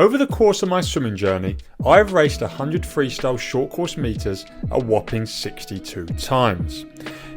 Over the course of my swimming journey, I've raced 100 freestyle short course meters a whopping 62 times.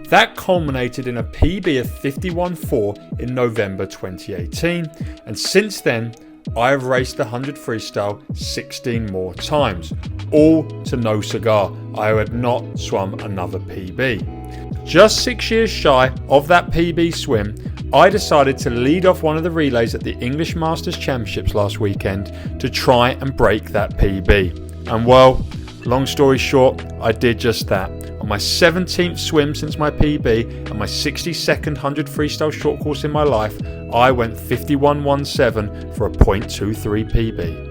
That culminated in a PB of 51.4 in November 2018, and since then, I have raced the 100 freestyle 16 more times, all to no cigar. I had not swum another PB. Just 6 years shy of that PB swim, I decided to lead off one of the relays at the English Masters Championships last weekend to try and break that PB. And well, long story short, I did just that. On my 17th swim since my PB and my 62nd 100 freestyle short course in my life, I went 51.17 for a .23 PB.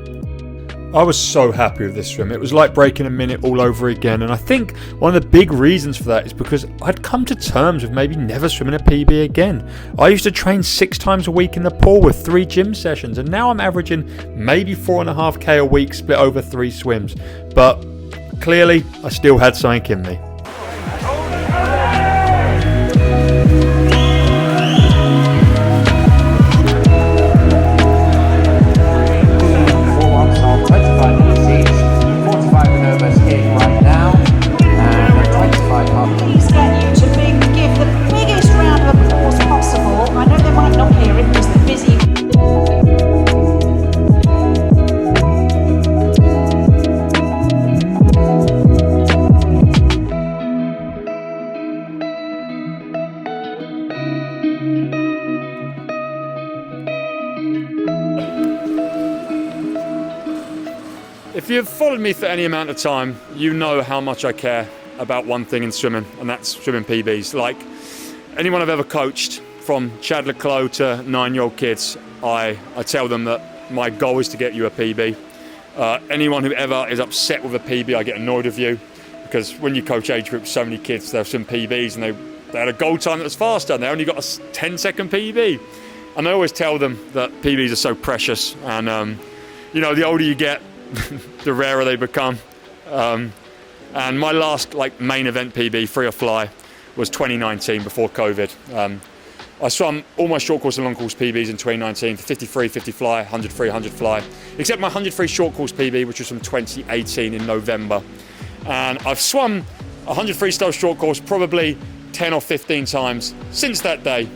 I was so happy with this swim. It was like breaking a minute all over again, and I think one of the big reasons for that is because I'd come to terms with maybe never swimming a PB again. I used to train 6 times a week in the pool with 3 gym sessions, and now I'm averaging maybe 4.5k a week split over 3 swims. But clearly, I still had something in me. If you've followed me for any amount of time, you know how much I care about one thing in swimming, and that's swimming PBs. Like anyone I've ever coached, from Chad Leclos to 9-year-old kids, I tell them that my goal is to get you a PB. Anyone who ever is upset with a PB, I get annoyed with you, because when you coach age groups, so many kids, they have some PBs and they had a goal time that was faster and they only got a 10-second PB. And I always tell them that PBs are so precious, and the older you get, the rarer they become. And my last main event PB, free or fly, was 2019 before COVID. I swam all my short course and long course PBs in 2019, 53, 50 fly, 100 free, 100 fly, except my 100 free short course PB, which was from 2018 in November. And I've swum 100 freestyle short course probably 10 or 15 times since that day,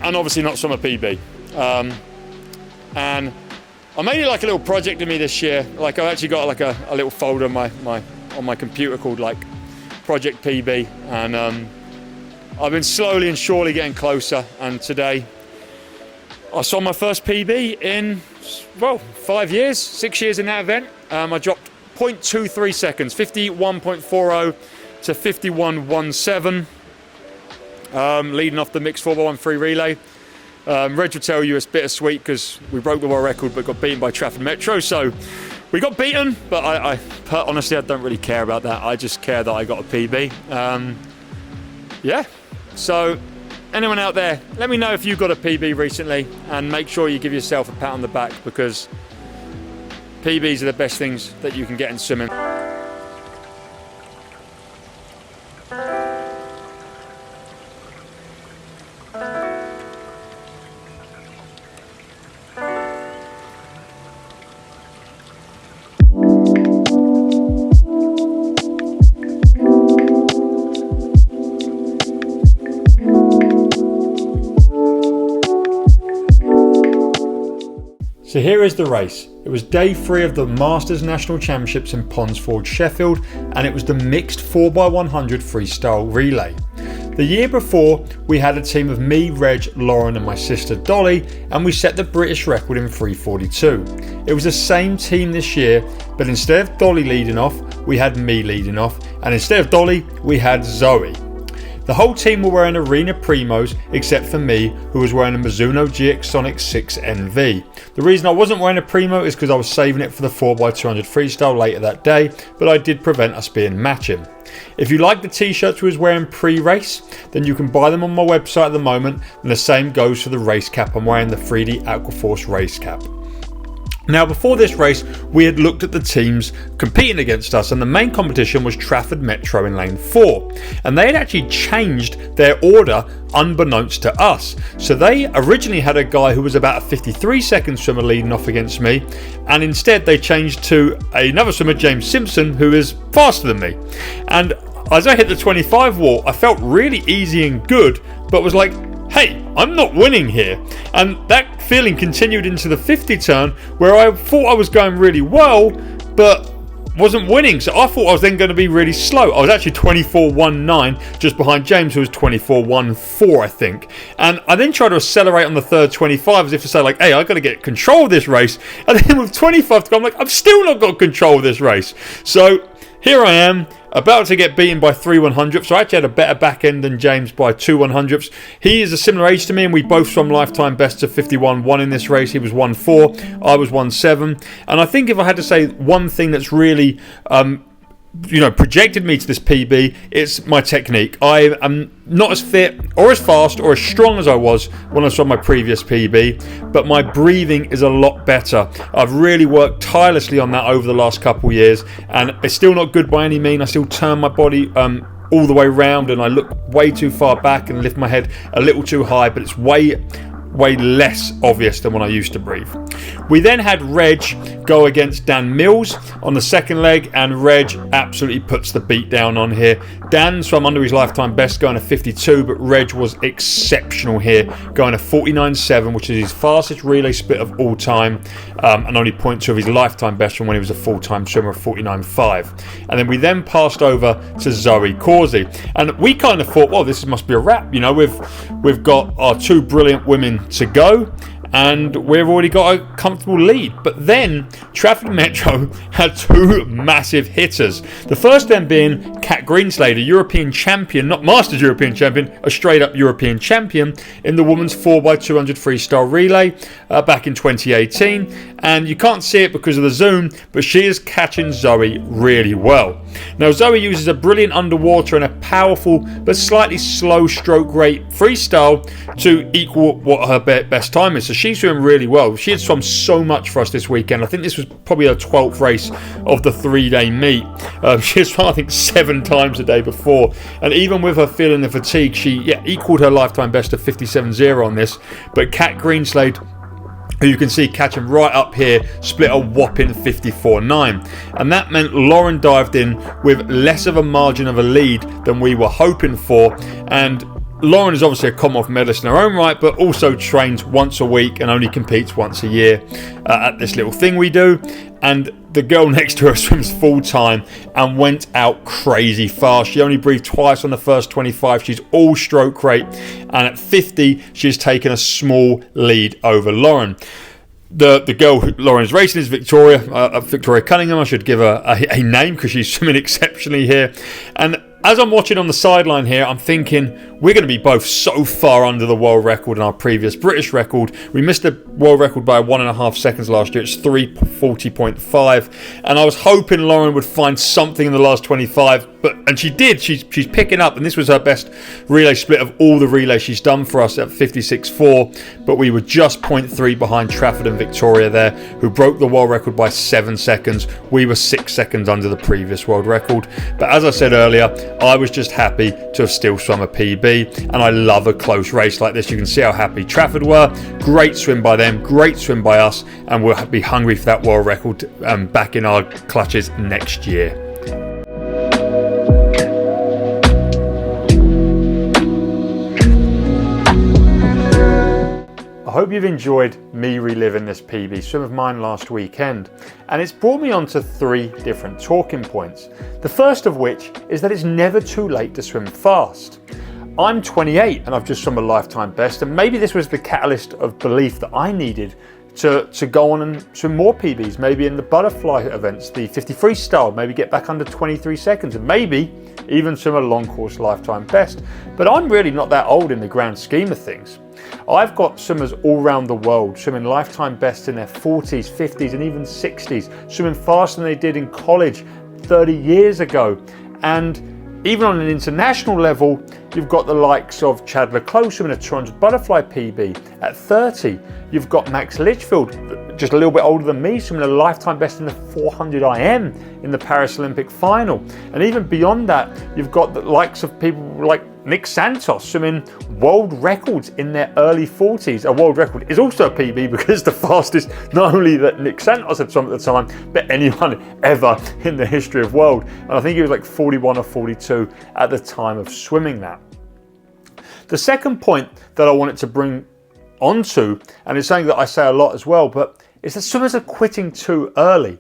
and obviously not swum a PB. And I made it like a little project of me this year. Like I've actually got a little folder on my computer called Project PB, and I've been slowly and surely getting closer. And today I saw my first PB in 5 years, 6 years in that event. I dropped 0.23 seconds, 51.40 to 51.17, leading off the mixed 4x1 free relay. Reg will tell you it's bittersweet because we broke the world record but got beaten by Trafford Metro. So we got beaten, but honestly, I don't really care about that. I just care that I got a PB. So anyone out there, let me know if you got a PB recently, and make sure you give yourself a pat on the back, because PBs are the best things that you can get in swimming. So here is the race. It was day 3 of the Masters National Championships in Ponsford, Sheffield, and it was the mixed 4x100 freestyle relay. The year before, we had a team of me, Reg, Lauren and my sister Dolly, and we set the British record in 3:42. It was the same team this year, but instead of Dolly leading off, we had me leading off, and instead of Dolly, we had Zoe. The whole team were wearing Arena Primos except for me, who was wearing a Mizuno GX Sonic 6 NV. The reason I wasn't wearing a Primo is because I was saving it for the 4x200 freestyle later that day, but I did prevent us being matching. If you like the t-shirts we was wearing pre-race, then you can buy them on my website at the moment, and the same goes for the race cap. I'm wearing the 3D Aquaforce race cap. Now, before this race, we had looked at the teams competing against us, and the main competition was Trafford Metro in lane 4. And they had actually changed their order unbeknownst to us. So they originally had a guy who was about a 53-second swimmer leading off against me, and instead they changed to another swimmer, James Simpson, who is faster than me. And as I hit the 25 wall, I felt really easy and good, but was like, hey, I'm not winning here. And that feeling continued into the 50 turn, where I thought I was going really well, but wasn't winning. So I thought I was then going to be really slow. I was actually 24.19, just behind James, who was 24.14, I think. And I then tried to accelerate on the third 25, as if to say, like, hey, I got to get control of this race. And then with 25 to go, I'm like, I've still not got control of this race. So here I am, about to get beaten by 3 100ths. So I actually had a better back end than James by 2 100ths. He is a similar age to me, and we both swam lifetime bests of 51.1 in this race. He was 1.4, I was 1.7. And I think if I had to say one thing that's really projected me to this PB, it's my technique. I am not as fit or as fast or as strong as I was when I swam my previous PB, but my breathing is a lot better. I've really worked tirelessly on that over the last couple of years, and it's still not good by any means. I still turn my body all the way round, and I look way too far back and lift my head a little too high, but it's way less obvious than when I used to breathe. We then had Reg go against Dan Mills on the second leg, and Reg absolutely puts the beat down on here. Dan swam under his lifetime best, going to 52, but Reg was exceptional here, going to 49.7, which is his fastest relay split of all time, and only 0.2 of his lifetime best from when he was a full-time swimmer of 49.5. And then we then passed over to Zoe Causey, and we kind of thought, well, this must be a wrap. You know, we've got our two brilliant women to go, and we've already got a comfortable lead. But then Trafford Metro had two massive hitters. The first then being Kat Greenslade, a European champion, not Masters European champion, a straight up European champion in the women's 4x200 freestyle relay back in 2018. And you can't see it because of the zoom, but she is catching Zoe really well. Now, Zoe uses a brilliant underwater and a powerful but slightly slow stroke rate freestyle to equal what her best time is. So she's doing really well. She had swum so much for us this weekend. I think this was probably her 12th race of the 3-day meet. She had swum, I think, 7 times the day before. And even with her feeling the fatigue, she equaled her lifetime best of 57.0 on this. But Kat Greenslade, who you can see catching right up here, split a whopping 54.9. And that meant Lauren dived in with less of a margin of a lead than we were hoping for. And Lauren is obviously a Commonwealth medalist in her own right, but also trains once a week and only competes once a year at this little thing we do. And the girl next to her swims full time and went out crazy fast. She only breathed twice on the first 25. She's all stroke rate, and at 50 she's taken a small lead over Lauren. The girl who Lauren is racing is Victoria Cunningham. I should give her a name because she's swimming exceptionally here. And as I'm watching on the sideline here, I'm thinking we're going to be both so far under the world record and our previous British record. We missed the world record by 1.5 seconds last year. It's 3:40.5, and I was hoping Lauren would find something in the last 25, and she did. She's picking up, and this was her best relay split of all the relays she's done for us at 56.4. But we were just 0.3 behind Trafford and Victoria there, who broke the world record by 7 seconds. We were 6 seconds under the previous world record. But as I said earlier, I was just happy to have still swum a PB, and I love a close race like this. You can see how happy Trafford were. Great swim by them, great swim by us, and we'll be hungry for that world record back in our clutches next year. I hope you've enjoyed me reliving this PB swim of mine last weekend, and it's brought me on to 3 different talking points. The first of which is that it's never too late to swim fast. I'm 28 and I've just swum a lifetime best, and maybe this was the catalyst of belief that I needed to go on and swim more PBs, maybe in the butterfly events, the 50 freestyle, maybe get back under 23 seconds, and maybe even swim a long course lifetime best. But I'm really not that old in the grand scheme of things. I've got swimmers all around the world swimming lifetime bests in their 40s, 50s and even 60s, swimming faster than they did in college 30 years ago. And even on an international level, you've got the likes of Chad Leclos swimming a 200 butterfly PB at 30. You've got Max Litchfield just a little bit older than me, swimming a lifetime best in the 400 IM in the Paris Olympic final. And even beyond that, you've got the likes of people like Nick Santos swimming world records in their early 40s. A world record is also a PB because the fastest, not only that Nick Santos had swum at the time, but anyone ever in the history of world. And I think he was like 41 or 42 at the time of swimming that. The second point that I wanted to bring onto, and it's something that I say a lot as well, but is that swimmers are quitting too early.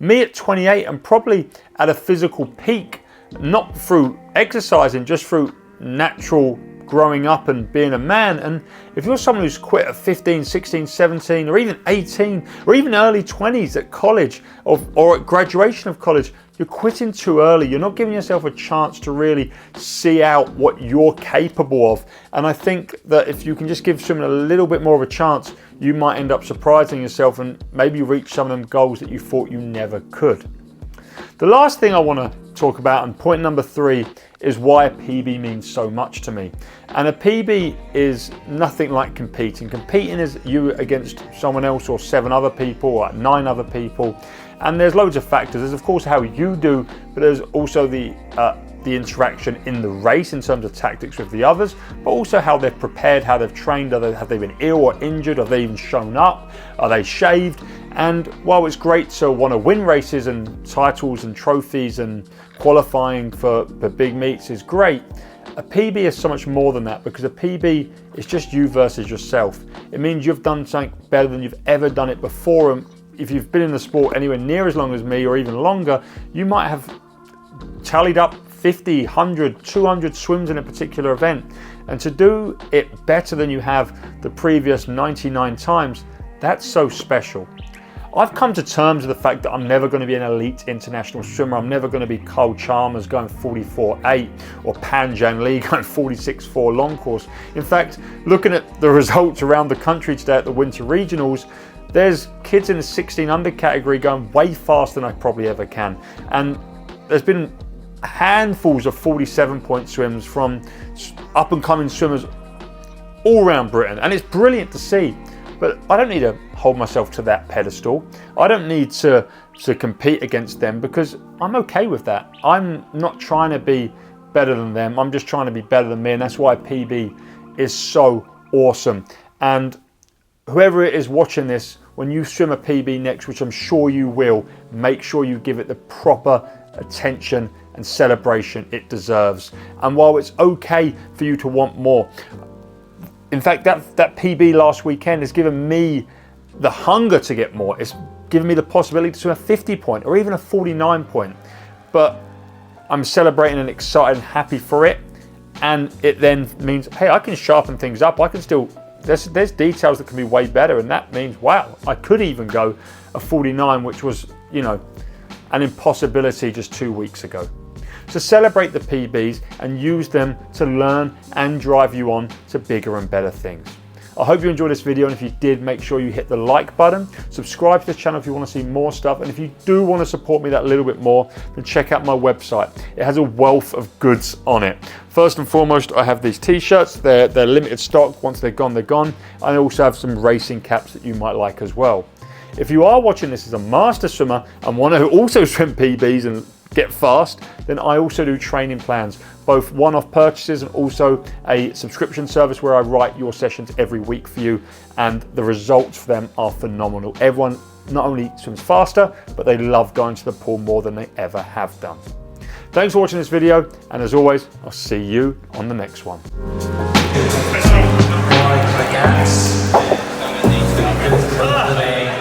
Me at 28, I'm probably at a physical peak, not through exercising, just through natural growing up and being a man. And if you're someone who's quit at 15, 16, 17, or even 18, or even early 20s at college or at graduation of college, you're quitting too early. You're not giving yourself a chance to really see out what you're capable of. And I think that if you can just give swimming a little bit more of a chance, you might end up surprising yourself and maybe reach some of them goals that you thought you never could. The last thing I want to talk about, and point number 3, is why a PB means so much to me. And a PB is nothing like competing. Competing is you against someone else or 7 other people or 9 other people. And there's loads of factors. There's of course how you do, but there's also the interaction in the race in terms of tactics with the others, but also how they've prepared, how they've trained. Have they been ill or injured? Have they even shown up? Are they shaved? And while it's great to want to win races and titles and trophies and qualifying for big meets is great, a PB is so much more than that, because a PB is just you versus yourself. It means you've done something better than you've ever done it before. And if you've been in the sport anywhere near as long as me or even longer, you might have tallied up 50, 100, 200 swims in a particular event. And to do it better than you have the previous 99 times, that's so special. I've come to terms with the fact that I'm never going to be an elite international swimmer. I'm never going to be Cole Chalmers going 44.8 or Panjan Lee going 46.4 long course. In fact, looking at the results around the country today at the Winter Regionals, there's kids in the 16 under category going way faster than I probably ever can. And there's been handfuls of 47-point swims from up and coming swimmers all around Britain. And it's brilliant to see. But I don't need to hold myself to that pedestal. I don't need to compete against them, because I'm okay with that. I'm not trying to be better than them. I'm just trying to be better than me. And that's why PB is so awesome. And whoever it is watching this, when you swim a PB next, which I'm sure you will, make sure you give it the proper attention and celebration it deserves. And while it's okay for you to want more, in fact, that PB last weekend has given me the hunger to get more. It's given me the possibility to swim a 50-point or even a 49-point. But I'm celebrating and excited and happy for it. And it then means, hey, I can sharpen things up. I can still, there's details that can be way better. And that means, wow, I could even go a 49, which was, you know, an impossibility just 2 weeks ago. So celebrate the PBs and use them to learn and drive you on to bigger and better things. I hope you enjoyed this video, and if you did, make sure you hit the like button, subscribe to this channel if you want to see more stuff, and if you do want to support me that little bit more, then check out my website. It has a wealth of goods on it. First and foremost, I have these t-shirts. They're limited stock. Once they're gone, they're gone. I also have some racing caps that you might like as well. If you are watching this as a master swimmer and want to also swim PBs and get fast, then I also do training plans, both one-off purchases and also a subscription service where I write your sessions every week for you, and the results for them are phenomenal. Everyone not only swims faster, but they love going to the pool more than they ever have done. Thanks for watching this video, and as always, I'll see you on the next one. I guess.